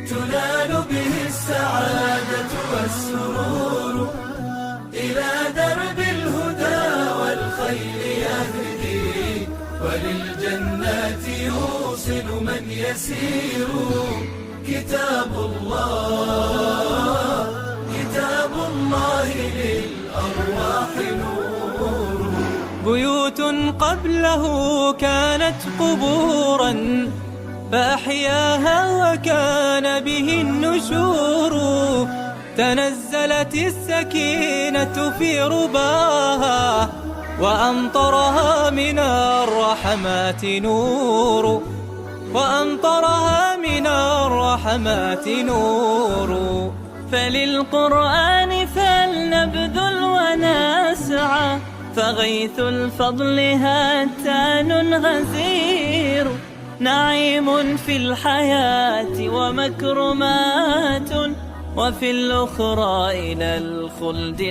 تنال به السعادة والسرور، إلى درب الهدى والخير يهدي، وللجنات يوصل من يسير. كتاب الله، كتاب الله للأرواح نور. بيوت قبله كانت قبورا فأحياها وكان به النشور. تنزلت السكينة في رباها وأمطرها من الرحمات نور، وأمطرها من الرحمات نور. فللقرآن فلنبذل ونسعى، فغيث الفضل هتان غزير. نعيم في الحياة ومكرمات، وفي الأخرى إلى الخلد